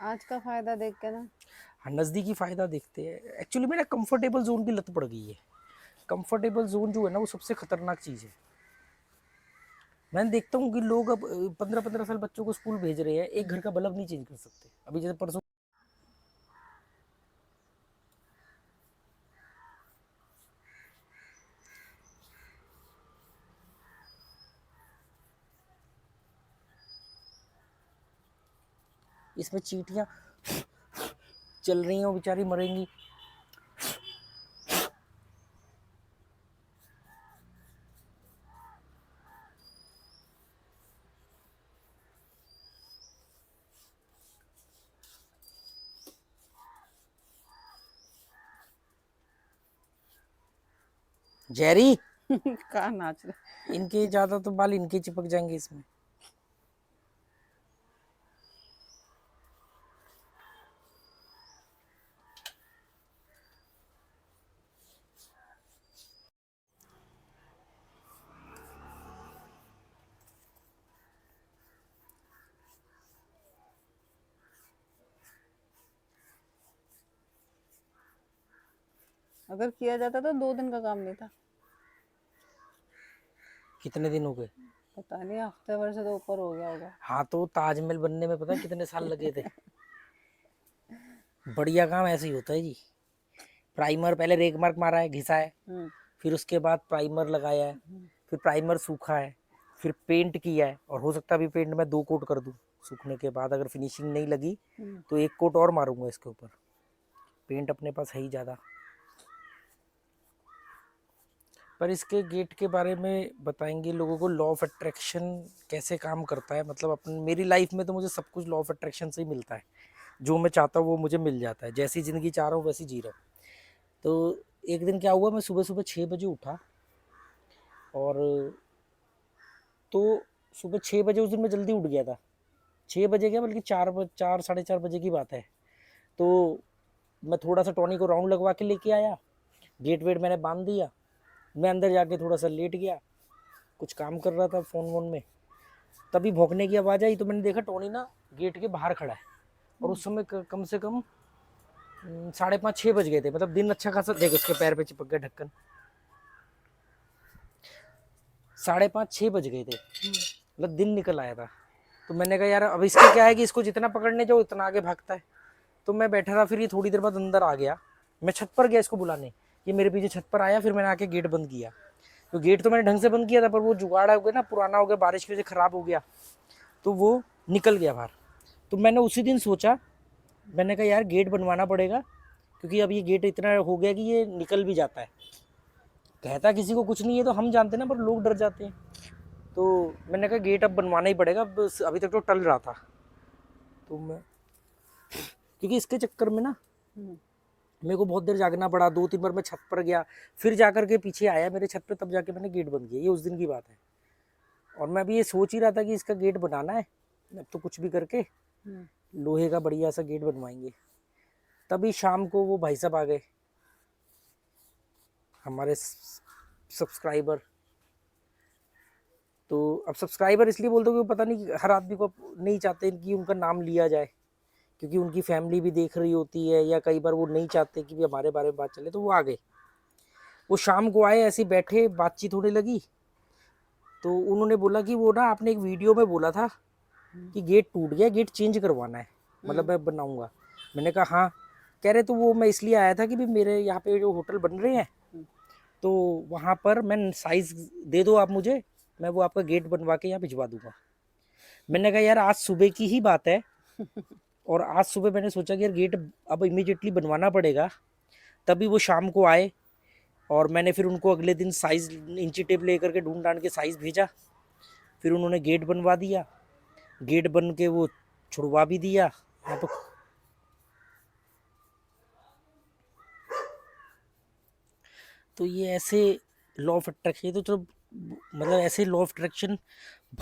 आज का फायदा देख के ना। हाँ, नज़दीकी फ़ायदा देखते हैं। एक्चुअली मेरा कंफर्टेबल ज़ोन की लत पड़ गई है। कंफर्टेबल ज़ोन जो है ना वो सबसे खतरनाक चीज़ है। मैंने देखता हूँ कि लोग अब 15-15 साल बच्चों को स्कूल भेज रहे हैं, एक घर का बल्ब नहीं चेंज कर सकते। अभी जैसे परसों इसमें चींटियाँ चल रही हैं, वो बेचारी मरेंगी। जेरी, कहाँ नाच रहे। इनके ज़्यादा तो बाल इनके चिपक जाएंगे इसमें। अगर किया जाता तो 2 दिन का काम नहीं था। कितने दिन हो गए? पता नहीं, हफ्ते भर से तो ऊपर हो गया होगा। हाँ, तो ताजमहल बनने में पता है कितने साल लगे थे? बढ़िया काम ऐसे ही होता है जी। प्राइमर पहले रेग मार्क मारा है, घिसा है, हम्म। फिर उसके बाद प्राइमर लगाया है, फिर प्राइमर सूखा है, फिर पेंट किया है, और हो सकता है अभी पेंट में 2 कोट कर दूं। सूखने के बाद अगर फिनिशिंग नहीं लगी हम्म। तो 1 कोट और मारूंगा इसके ऊपर। पेंट अपने पास है ही ज़्यादा। पर इसके गेट के बारे में बताएंगे लोगों को, लॉ ऑफ अट्रैक्शन कैसे काम करता है। मतलब अपन, मेरी लाइफ में तो मुझे सब कुछ लॉ ऑफ अट्रैक्शन से ही मिलता है। जो मैं चाहता हूँ वो मुझे मिल जाता है। जैसी ज़िंदगी चाह रहा हूँ वैसी जी रहा हूँ। तो एक दिन क्या हुआ, मैं सुबह सुबह 6 बजे उठा, और तो सुबह 6 बजे उस दिन मैं जल्दी उठ गया था। 6 बजे क्या, बल्कि 4 साढ़े 4 बजे की बात है। तो मैं थोड़ा सा टॉनी को राउंड लगवा के लेके आया, गेट वेट मैंने बांध दिया। मैं अंदर जाके थोड़ा सा लेट गया, कुछ काम कर रहा था फ़ोन वोन में। तभी भौंकने की आवाज़ आई, तो मैंने देखा टोनी ना गेट के बाहर खड़ा है। और उस समय कम से कम 5:30-6 बज गए थे। मतलब दिन अच्छा खासा, देख उसके पैर पे चिपक गया ढक्कन। 5:30-6 बज गए थे, मतलब दिन निकल आया था। तो मैंने कहा यार अब इसका क्या है कि इसको जितना पकड़ने जाओ उतना आगे भागता है। तो मैं बैठा रहा, फिर ये थोड़ी देर बाद अंदर आ गया। मैं छत पर गया इसको बुलाने, ये मेरे पीछे छत पर आया, फिर मैंने आके गेट बंद किया। तो गेट तो मैंने ढंग से बंद किया था, पर वो जुगाड़ हो गया ना, पुराना हो गया, बारिश की वजह से खराब हो गया, तो वो निकल गया बाहर। तो मैंने उसी दिन सोचा, मैंने कहा यार गेट बनवाना पड़ेगा, क्योंकि अब ये गेट इतना हो गया कि ये निकल भी जाता है। कहता किसी को कुछ नहीं है, तो हम जानते ना, पर लोग डर जाते हैं। तो मैंने कहा गेट अब बनवाना ही पड़ेगा, बस अभी तक तो टल रहा था। तो मैं, क्योंकि इसके चक्कर में ना हम्म। मेरे को बहुत देर जागना पड़ा। 2-3 बार मैं छत पर गया, फिर जाकर के पीछे आया मेरे छत पे, तब जाके मैंने गेट बंद किया। ये उस दिन की बात है। और मैं अभी ये सोच ही रहा था कि इसका गेट बनाना है, अब तो कुछ भी करके हम्म। लोहे का बढ़िया सा गेट बनवाएंगे। तभी शाम को वो भाई साहब आ गए, हमारे सब्सक्राइबर। तो अब सब्सक्राइबर इसलिए बोलते हो कि पता नहीं, हर आदमी को नहीं चाहते कि उनका नाम लिया जाए, क्योंकि उनकी फैमिली भी देख रही होती है, या कई बार वो नहीं चाहते कि भी हमारे बारे में बात चले। तो वो आ गए, वो शाम को आए, ऐसे बैठे, बातचीत होने लगी। तो उन्होंने बोला कि वो ना आपने एक वीडियो में बोला था कि गेट टूट गया, गेट चेंज करवाना है, मतलब हम्म। मैं बनाऊंगा। मैंने कहा हाँ। कह रहे तो वो मैं इसलिए आया था कि भी मेरे यहाँ पे जो होटल बन रहे हैं, हम्म। तो वहाँ पर मैं साइज दे दो आप मुझे, मैं वो आपका गेट बनवा के यहाँ भिजवा दूंगा। मैंने कहा यार आज सुबह की ही बात है, और आज सुबह मैंने सोचा कि यार गेट अब इमीडिएटली बनवाना पड़ेगा। तभी वो शाम को आए, और मैंने फिर उनको अगले दिन साइज इंची टेप लेकर के ढूंढ ढांड के साइज भेजा। फिर उन्होंने गेट बनवा दिया। गेट बन के वो छुड़वा भी दिया। हाँ, तो ये ऐसे लॉ ऑफ अट्रैक्शन, तो चलो, मतलब ऐसे लॉ ऑफ अट्रैक्शन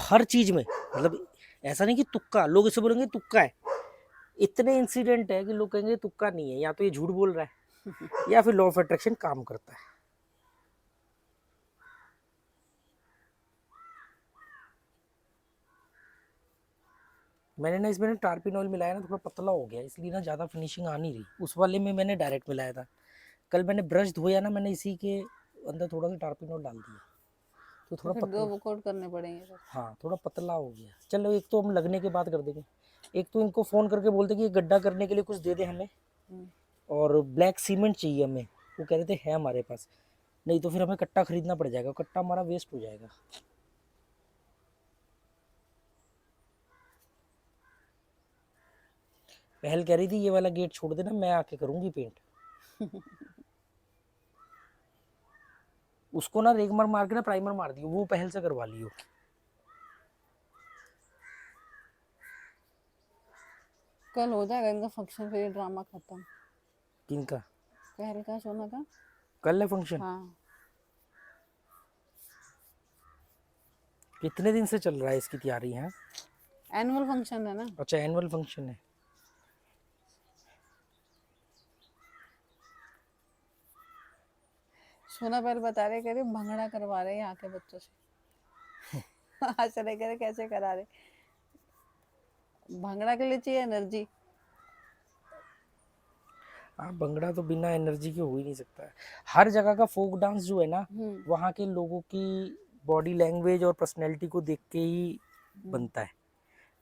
हर चीज में। मतलब ऐसा नहीं कि तुक्का, लोग इसे बोलेंगे तुक्का है। इतने इंसिडेंट है कि लोग कहेंगे तुक्का नहीं है, या तो ये झूठ बोल रहा है, या फिर लॉ ऑफ अट्रैक्शन काम करता है। मैंने ना इसमें ना टार्पिन ऑयल मिलाया ना, थोड़ा पतला हो गया, इसलिए ना ज़्यादा फिनिशिंग आ नहीं रही। उस वाले में मैंने डायरेक्ट मिलाया था। कल मैंने ब्रश धोया ना, मैंने इसी के अंदर थोड़ा सा टार्पिन ऑयल डाल दिया, तो तो थोड़ा फिर पतला। दो कोट करने पड़ेंगे फिर। हाँ, थोड़ा पतला हो गया। चलो, एक तो हम लगने के बाद कर देंगे, एक तो इनको फ़ोन करके बोलते कि ये गड्ढा करने के लिए कुछ दे दे हमें, हम्म, और ब्लैक सीमेंट चाहिए हमें। वो कह रहे थे है हमारे पास, नहीं तो फिर हमें कट्टा खरीदना पड़ जाएगा, कट्टा हमारा वेस्ट हो जाएगा। पहल कह रही थी ये वाला गेट छोड़ देना, मैं आके करूंगी पेंट। उसको ना रेगमार मार के ना प्राइमर मार दियो, वो पहल से करवा लियो। कल हो जाएगा इनका फंक्शन, फिर ये ड्रामा खत्म। किनका? पहल का, सोना का। कल है फंक्शन? हाँ, कितने दिन से चल रहा है इसकी तैयारी है? एनुअल फंक्शन है ना। अच्छा, एनुअल फंक्शन है। सोना पहले बता रहे, कह रहे भंगड़ा करवा रहे हैं यहाँ के बच्चों से। आज रहे, कह रहे कैसे करा रहे। भंगड़ा के लिए चाहिए एनर्जी। हाँ, भंगड़ा तो बिना एनर्जी के हो ही नहीं सकता है। हर जगह का फोक डांस जो है ना, हम्म। वहाँ के लोगों की बॉडी लैंग्वेज और पर्सनैलिटी को देख के ही बनता है।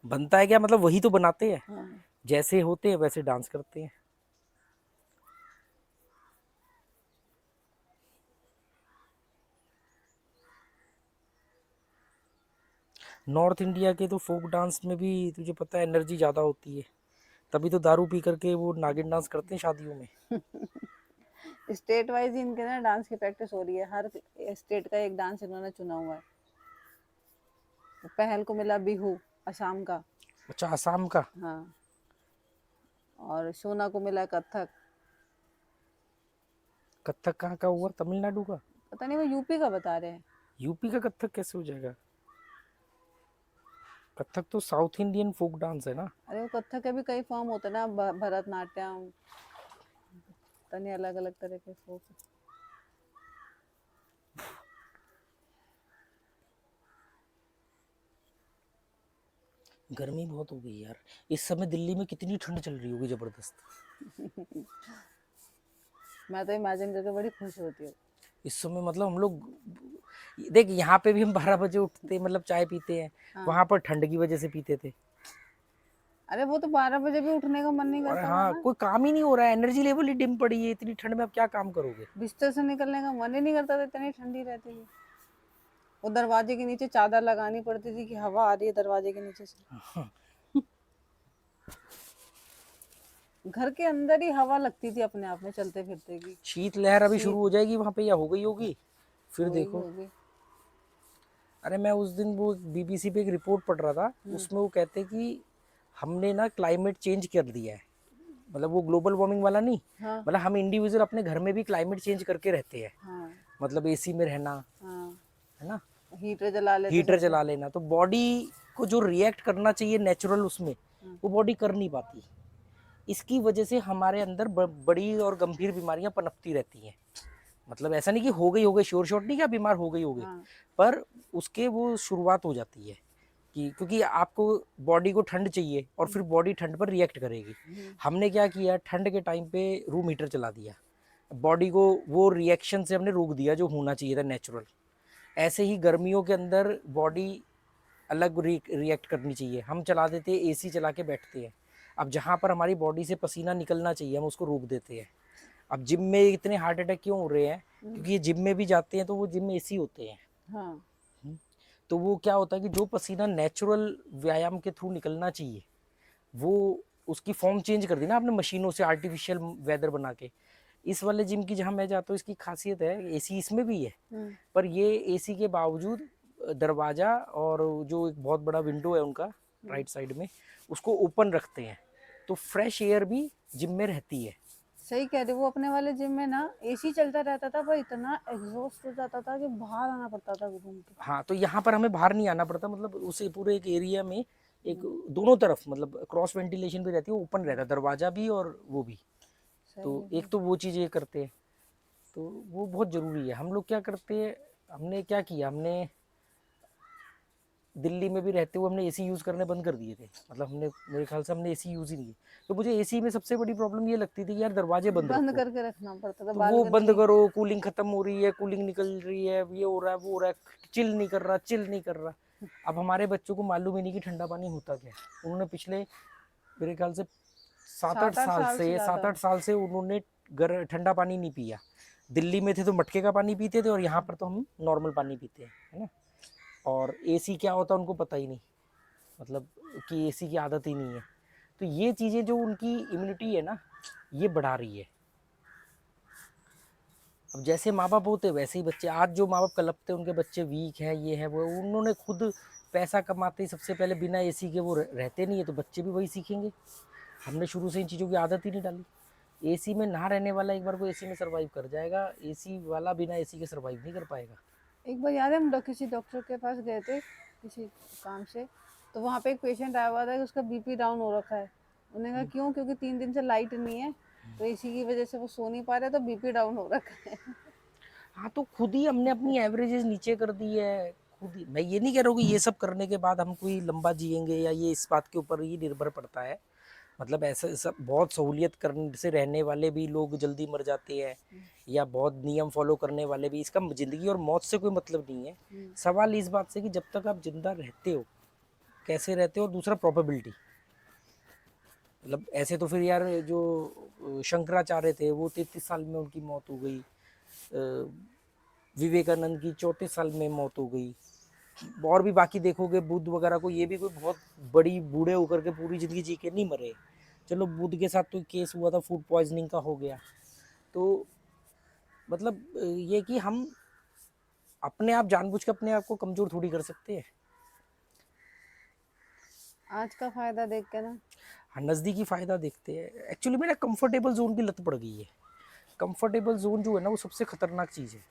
बनता है क्या मतलब, वही तो बनाते हैं, हाँ, जैसे होते हैं वैसे डांस करते हैं। नॉर्थ इंडिया के तो फोक डांस में भी तुझे पता है एनर्जी ज़्यादा होती है, तभी तो दारू पी करके वो नागिन डांस करते हैं शादियों में। स्टेट वाइज इनके ना डांस की प्रैक्टिस हो रही है। हर स्टेट का एक डांस इन्होंने चुना हुआ है। तो पहल को मिला बिहू, असम का। अच्छा, आसाम का? हाँ, और सोना को मिला कथक। कथक कहाँ का हुआ, तमिलनाडु का? पता नहीं, वो यूपी का बता रहे हैं। यूपी का कथक कैसे हो जाएगा? कथक तो साउथ इंडियन फोक डांस है ना। अरे वो कथक के भी कई फॉर्म होते हैं ना, भरतनाट्यम, पता नहीं, अलग अलग तरह के फोक। गर्मी बहुत हो गई यार। इस समय दिल्ली में कितनी ठंड चल रही होगी, जबरदस्त। मैं तो इमेजिन करके बड़ी खुश होती हूँ। इस समय मतलब हम लोग देख, यहाँ पे भी हम 12 बजे उठते मतलब चाय पीते हैं, हाँ, वहां पर ठंड की वजह से पीते थे। अरे वो तो 12 बजे भी उठने का मन नहीं और करता था हाँ, ना। कोई काम ही नहीं हो रहा है, एनर्जी लेवल ही डिम पड़ी है, इतनी ठंड में आप क्या काम करोगे? बिस्तर से निकलने का मन ही नहीं करता था, इतनी ठंडी रहती थी। वो दरवाजे के नीचे चादर लगानी पड़ती थी कि हवा आ रही है दरवाजे के नीचे से। घर के अंदर ही हवा लगती थी अपने आप में चलते फिरते की। शीत लहर अभी शुरू शीत हो जाएगी वहां पे, या हो गई होगी, फिर होगी देखो। होगी। अरे मैं उस दिन वो बीबीसी पे एक रिपोर्ट पढ़ रहा था, उसमें वो कहते कि हमने ना क्लाइमेट चेंज कर दिया है। मतलब वो ग्लोबल वार्मिंग वाला नहीं, हाँ, मतलब हम इंडिविजुअल अपने घर में भी क्लाइमेट चेंज करके रहते हैं। हाँ, मतलब एसी में रहना, हाँ, है ना, हीटर जला लेते हीटर सब कुछ। जला लेना, तो बॉडी को जो रिएक्ट करना चाहिए नेचुरल उसमें, हाँ, वो बॉडी कर नहीं पाती। इसकी वजह से हमारे अंदर बड़ी और गंभीर बीमारियां पनपती रहती हैं। मतलब ऐसा नहीं कि हो गई श्योर शॉट नहीं, क्या बीमार हो गए, हाँ, पर उसके वो शुरुआत हो जाती है कि क्योंकि आपको बॉडी को ठंड चाहिए और फिर बॉडी ठंड पर रिएक्ट करेगी। हमने क्या किया, ठंड के टाइम पे रूम हीटर चला दिया, बॉडी को वो रिएक्शन से हमने रोक दिया जो होना चाहिए था नेचुरल। ऐसे ही गर्मियों के अंदर बॉडी अलग रिएक्ट करनी चाहिए, हम चला देते हैं एसी चला के बैठते हैं। अब जहाँ पर हमारी बॉडी से पसीना निकलना चाहिए हम उसको रोक देते हैं। अब जिम में इतने हार्ट अटैक क्यों हो रहे हैं? क्योंकि ये जिम में भी जाते हैं तो वो जिम में एसी होते हैं। हाँ, तो वो क्या होता है कि जो पसीना नेचुरल व्यायाम के थ्रू निकलना चाहिए, वो उसकी फॉर्म चेंज कर दी ना आपने मशीनों से, आर्टिफिशियल वेदर बना के। इस वाले जिम की जहाँ मैं जाता हूँ, इसकी खासियत है एसी इसमें भी है, पर ये एसी के बावजूद दरवाज़ा और जो एक बहुत बड़ा विंडो है उनका राइट साइड में, उसको ओपन रखते हैं, तो फ्रेश एयर भी जिम में रहती है। सही कह रहे। वो अपने वाले जिम में ना एसी चलता रहता था, पर इतना एग्जॉस्ट हो जाता था कि बाहर आना पड़ता था घूम के। हाँ, तो यहाँ पर हमें बाहर नहीं आना पड़ता, मतलब उसे पूरे एक एरिया में एक दोनों तरफ मतलब क्रॉस वेंटिलेशन भी रहती है, ओपन रहता है दरवाज़ा भी और वो भी। तो सही है। एक तो वो चीज़ ये करते हैं, तो वो बहुत ज़रूरी है। हम लोग क्या करते हैं, हमने क्या किया, हमने दिल्ली में भी रहते हुए हमने एसी यूज़ करने बंद कर दिए थे, मतलब हमने, मेरे ख्याल से हमने एसी यूज़ ही नहीं किया। तो मुझे एसी में सबसे बड़ी प्रॉब्लम ये लगती थी कि यार दरवाजे बंद बंद रखो, करके रखना पड़ता था तो वो बंद बालकनी। करो, कूलिंग खत्म हो रही है, कूलिंग निकल रही है, ये हो रहा है, वो हो रहा है, चिल नहीं कर रहा, चिल नहीं कर रहा। अब हमारे बच्चों को मालूम ही नहीं कि ठंडा पानी होता क्या है। उन्होंने पिछले मेरे ख्याल से 7-8 सात आठ साल साल से से, ज्यादा। 7-8 साल से उन्होंने ठंडा पानी नहीं पिया। दिल्ली में थे तो मटके का पानी पीते थे, और यहाँ पर तो हम नॉर्मल पानी पीते हैं, है ना। और एसी क्या होता है उनको पता ही नहीं, मतलब कि एसी की आदत ही नहीं है। तो ये चीज़ें जो उनकी इम्यूनिटी है ना, ये बढ़ा रही है। अब जैसे माँ बाप होते वैसे ही बच्चे, आज जो माँ बाप कलपते हैं उनके बच्चे वीक हैं, ये है वो, उन्होंने खुद पैसा कमाते ही सबसे पहले बिना एसी के वो रहते नहीं है, तो बच्चे भी वही सीखेंगे। हमने शुरू से इन चीज़ों की आदत ही नहीं डाली। एसी में ना रहने वाला एक बार को एसी में सर्वाइव कर जाएगा, एसी वाला बिना एसी के सर्वाइव नहीं कर पाएगा। एक बार याद है हम किसी डॉक्टर के पास गए थे किसी काम से, तो वहाँ पे एक पेशेंट आया हुआ था कि उसका बीपी डाउन हो रखा है। उन्होंने कहा क्यों? क्योंकि 3 दिन से लाइट नहीं है, तो इसी की वजह से वो सो नहीं पा रहे, तो बीपी डाउन हो रखा है। हाँ, तो खुद ही हमने अपनी एवरेजेस नीचे कर दी है, खुद ही। मैं ये नहीं कह रहा हूँ कि ये सब करने के बाद हम कोई लंबा जिएंगे, या ये इस बात के ऊपर ही निर्भर पड़ता है। मतलब ऐसा सब बहुत सहूलियत करने से रहने वाले भी लोग जल्दी मर जाते हैं, या बहुत नियम फॉलो करने वाले भी। इसका ज़िंदगी और मौत से कोई मतलब नहीं है। सवाल इस बात से कि जब तक आप जिंदा रहते हो, कैसे रहते हो, और दूसरा प्रोबेबिलिटी। मतलब ऐसे तो फिर यार जो शंकराचार्य थे वो 33 साल में उनकी मौत हो गई, विवेकानंद की 34 साल में मौत हो गई, और भी बाकी देखोगे बुद्ध वगैरह को, ये भी कोई बहुत बड़ी बूढ़े होकर के पूरी ज़िंदगी जी के नहीं मरे। चलो बुद्ध के साथ तो केस हुआ था, फूड पॉइजनिंग का हो गया। तो मतलब ये कि हम अपने आप जानबूझ के अपने आप को कमज़ोर थोड़ी कर सकते हैं। आज का फायदा देख के ना। हाँ, नज़दीकी फ़ायदा देखते हैं। एक्चुअली में ना कंफर्टेबल जोन की लत पड़ गई है। कंफर्टेबल जोन जो है ना वो सबसे खतरनाक चीज़ है।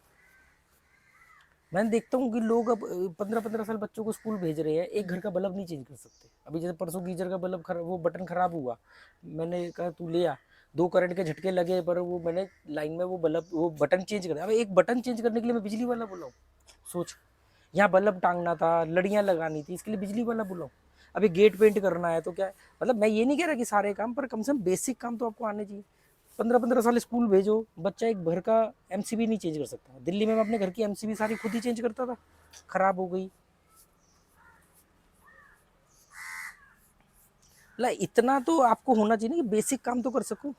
मैंने देखता हूँ कि लोग अब 15-15 साल बच्चों को स्कूल भेज रहे हैं, एक घर का बल्ब नहीं चेंज कर सकते। अभी जैसे परसों गीजर का बल्ब वो बटन खराब हुआ, मैंने कहा तू ले आ, 2 करंट के झटके लगे, पर वो मैंने लाइन में वो बल्ब वो बटन चेंज कर दिया। अब एक बटन चेंज करने के लिए मैं बिजली वाला बुलाऊँ? सोच, यहाँ बल्ब टांगना था, लड़ियाँ लगानी थी, इसके लिए बिजली वाला बुलाऊँ? अभी गेट पेंट करना है तो क्या है? मतलब मैं ये नहीं कह रहा कि सारे काम, पर कम से कम बेसिक काम तो आपको आने चाहिए। 15-15 साल स्कूल भेजो, बच्चा एक घर का एमसीबी नहीं चेंज कर सकता। दिल्ली में मैं अपने घर की एमसीबी सारी खुद ही चेंज करता था, खराब हो गई। ला इतना तो आपको होना चाहिए ना कि बेसिक काम तो कर सको।